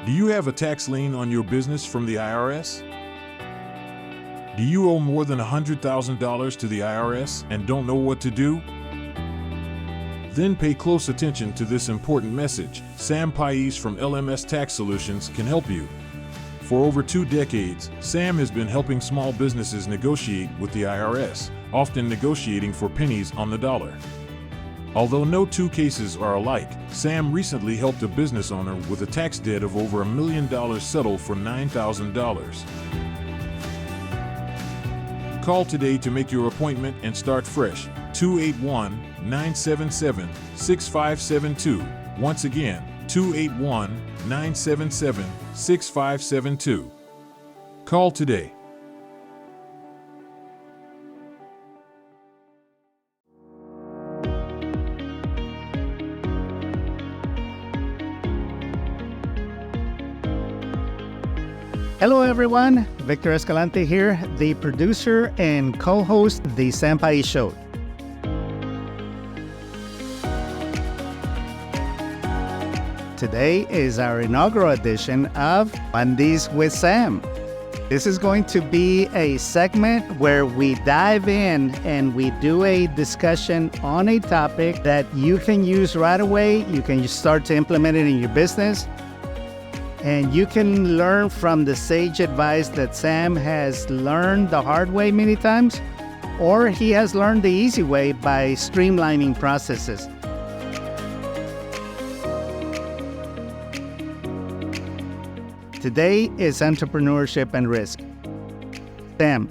Do you have a tax lien on your business from the IRS? Do you owe more than $100,000 to the IRS and don't know what to do? Then pay close attention to this important message. Sam Pais from LMS Tax Solutions can help you. For over 2 decades, Sam has been helping small businesses negotiate with the IRS, often negotiating for pennies on the dollar. Although no two cases are alike, Sam recently helped a business owner with a tax debt of over $1 million settle for $9,000. Call today to make your appointment and start fresh. 281-977-6572. Once again, 281-977-6572. Call today. Hello everyone, Victor Escalante here, the producer and co-host of the Sam Pais Show. Today is our inaugural edition of Mondays with Sam. This is going to be a segment where we dive in and we do a discussion on a topic that you can use right away. You can start to implement it in your business. And you can learn from the sage advice that Sam has learned the hard way many times, or he has learned the easy way by streamlining processes. Today is entrepreneurship and risk. Sam,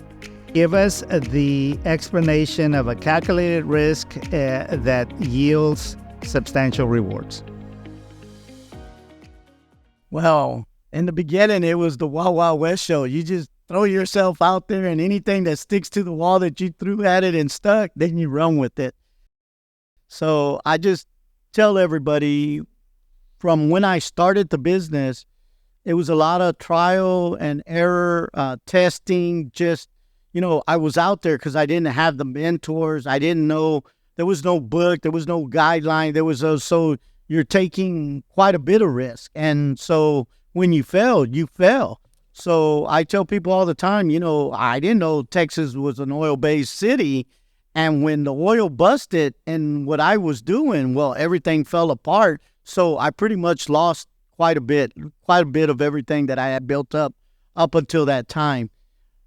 give us the explanation of a calculated risk that yields substantial rewards. Well, in the beginning, it was the Wild Wild West show. You just throw yourself out there and anything that sticks to the wall that you threw at it and stuck, then you run with it. So I just tell everybody from when I started the business, it was a lot of trial and error, testing. Just, I was out there because I didn't have the mentors. I didn't know, there was no book, there was no guideline. So you're taking quite a bit of risk. And so when you fail, you fail. So I tell people all the time, I didn't know Texas was an oil-based city. And when the oil busted and what I was doing, well, everything fell apart. So I pretty much lost quite a bit of everything that I had built up until that time.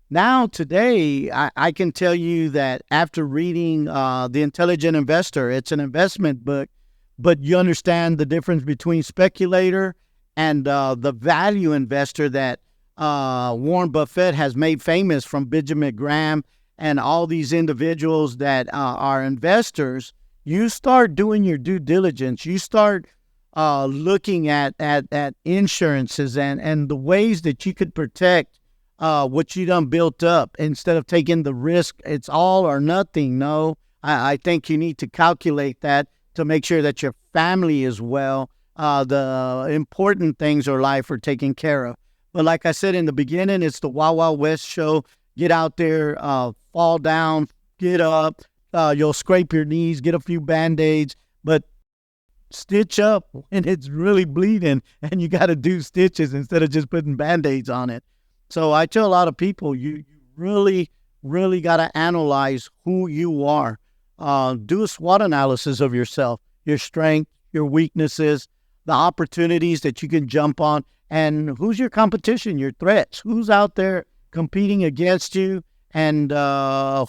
Now, today, I can tell you that after reading The Intelligent Investor, it's an investment book, but you understand the difference between speculator and the value investor that Warren Buffett has made famous, from Benjamin Graham and all these individuals that are investors. You start doing your due diligence. You start looking at insurances and the ways that you could protect what you done built up instead of taking the risk. It's all or nothing. No, I think you need to calculate that to make sure that your family is well. The important things of life are taken care of. But like I said in the beginning, it's the Wild Wild West show. Get out there, fall down, get up. You'll scrape your knees, get a few Band-Aids, but stitch up when it's really bleeding and you got to do stitches instead of just putting Band-Aids on it. So I tell a lot of people, you really, really got to analyze who you are. Do a SWOT analysis of yourself, your strengths, your weaknesses, the opportunities that you can jump on, and who's your competition, your threats, who's out there competing against you, and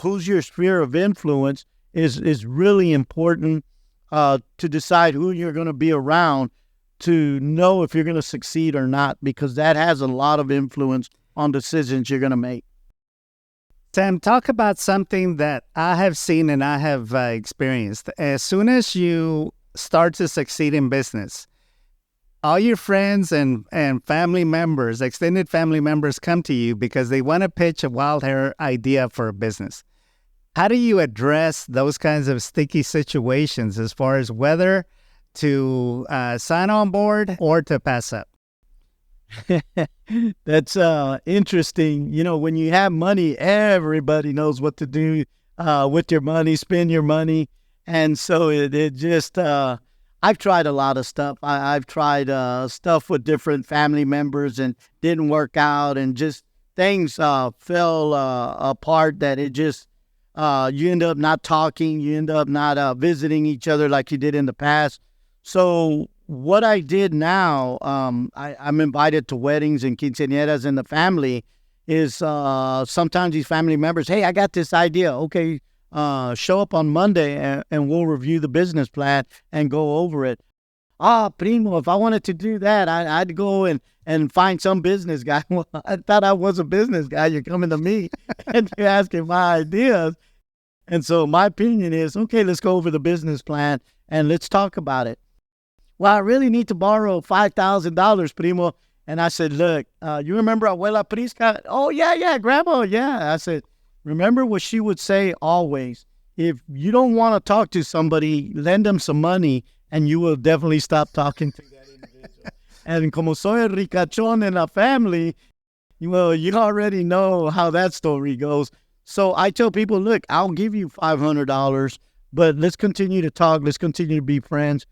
who's your sphere of influence is really important to decide who you're going to be around to know if you're going to succeed or not, because that has a lot of influence on decisions you're going to make. Sam, talk about something that I have seen and I have experienced. As soon as you start to succeed in business, all your friends and family members, extended family members, come to you because they want to pitch a wild hair idea for a business. How do you address those kinds of sticky situations as far as whether to sign on board or to pass up? That's interesting. When you have money, everybody knows what to do with your money, spend your money. And so it just, I've tried a lot of stuff. I've tried stuff with different family members and didn't work out, and just things fell apart that it just, you end up not talking, you end up not visiting each other like you did in the past. So what I did now, I'm invited to weddings and quinceañeras in the family, is sometimes these family members, hey, I got this idea. Okay, show up on Monday and we'll review the business plan and go over it. Primo, if I wanted to do that, I'd go and find some business guy. Well, I thought I was a business guy. You're coming to me and you're asking my ideas. And so my opinion is, okay, let's go over the business plan and let's talk about it. Well, I really need to borrow $5,000, Primo. And I said, look, you remember Abuela Prisca? Oh, yeah, Grandma, yeah. I said, remember what she would say always. If you don't want to talk to somebody, lend them some money, and you will definitely stop talking to that individual. And como soy el ricachón in la family, well, you already know how that story goes. So I tell people, look, I'll give you $500, but let's continue to talk. Let's continue to be friends.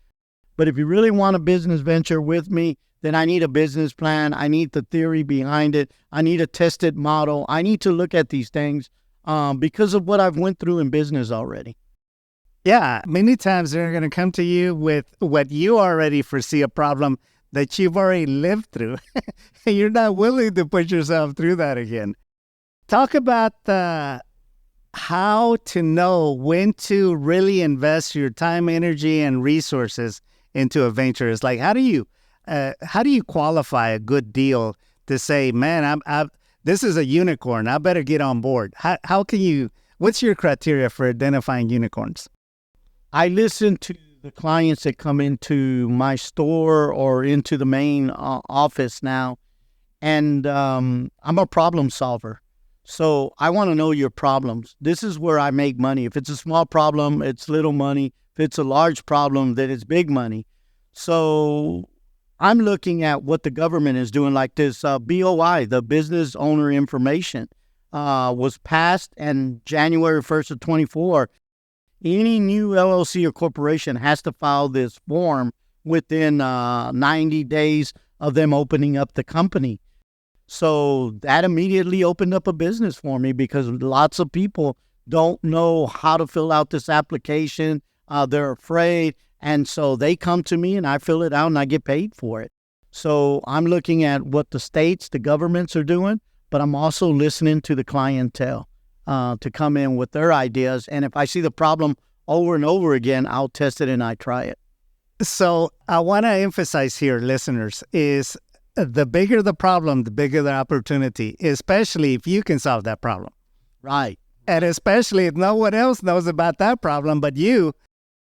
But if you really want a business venture with me, then I need a business plan. I need the theory behind it. I need a tested model. I need to look at these things because of what I've went through in business already. Yeah, many times they're going to come to you with what you already foresee a problem that you've already lived through. You're not willing to put yourself through that again. Talk about how to know when to really invest your time, energy, and resources into a venture. It's like, how do you qualify a good deal to say, man, this is a unicorn. I better get on board. How can you? What's your criteria for identifying unicorns? I listen to the clients that come into my store or into the main office now, and I'm a problem solver. So I want to know your problems. This is where I make money. If it's a small problem, it's little money. If it's a large problem, then it's big money. So I'm looking at what the government is doing, like this BOI, the Business Owner Information, was passed, and January 1st of 24, any new LLC or corporation has to file this form within 90 days of them opening up the company. So that immediately opened up a business for me because lots of people don't know how to fill out this application. They're afraid. And so they come to me and I fill it out and I get paid for it. So I'm looking at what the states, the governments are doing, but I'm also listening to the clientele to come in with their ideas. And if I see the problem over and over again, I'll test it and I try it. So I want to emphasize here, listeners, is the bigger the problem, the bigger the opportunity, especially if you can solve that problem. Right. And especially if no one else knows about that problem but you,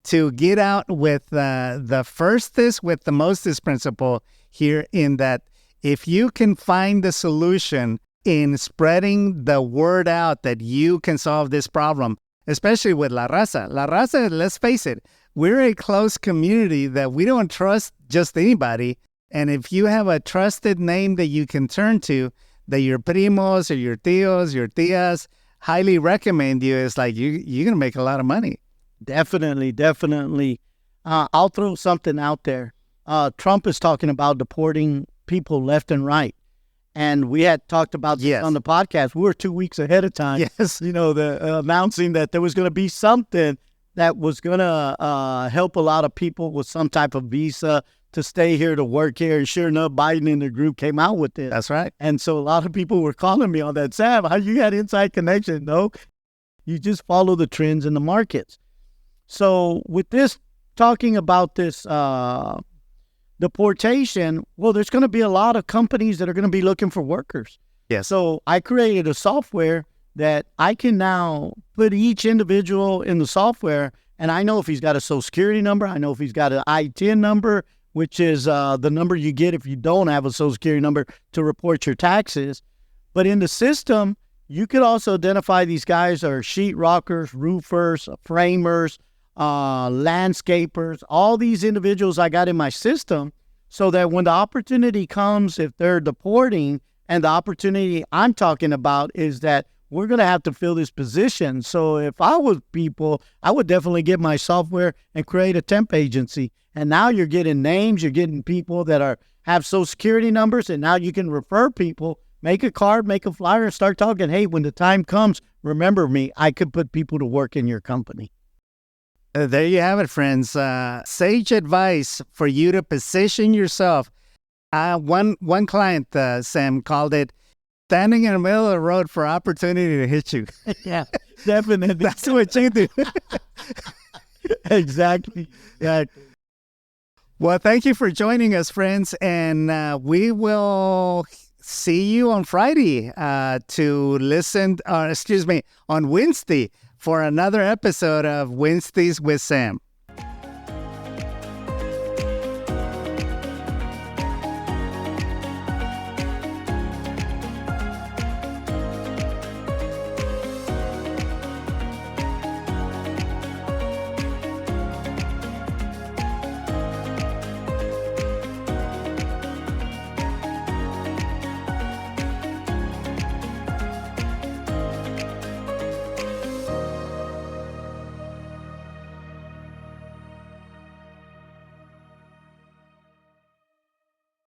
to get out with the firstest with the mostest principle here, in that if you can find the solution in spreading the word out that you can solve this problem, especially with La Raza. La Raza, let's face it, we're a close community that we don't trust just anybody. And if you have a trusted name that you can turn to, that your primos or your tios, your tias highly recommend you, it's like you're going to make a lot of money. Definitely. I'll throw something out there. Trump is talking about deporting people left and right. And we had talked about this on the podcast. We were 2 weeks ahead of time. Yes. Announcing that there was going to be something that was going to help a lot of people with some type of visa to stay here, to work here. And sure enough, Biden and the group came out with it. That's right. And so a lot of people were calling me on that. Sam, how you got inside connection? No, you just follow the trends in the markets. So with this, talking about this deportation, well, there's going to be a lot of companies that are going to be looking for workers. Yes. So I created a software that I can now put each individual in the software, and I know if he's got a social security number, I know if he's got an ITIN number, which is the number you get if you don't have a social security number to report your taxes. But in the system, you could also identify these guys are sheetrockers, roofers, framers, landscapers, all these individuals I got in my system, so that when the opportunity comes, if they're deporting, and the opportunity I'm talking about is that we're going to have to fill this position. So if I was people, I would definitely get my software and create a temp agency. And now you're getting names, you're getting people that have social security numbers, and now you can refer people, make a card, make a flyer, and start talking. Hey, when the time comes, remember me. I could put people to work in your company. There you have it, friends. Sage advice for you to position yourself. One client, Sam, called it standing in the middle of the road for opportunity to hit you. Yeah, definitely. That's what you do. Exactly. Yeah. Well, thank you for joining us, friends. And we will see you on Friday to listen, on Wednesday for another episode of Wednesdays with Sam.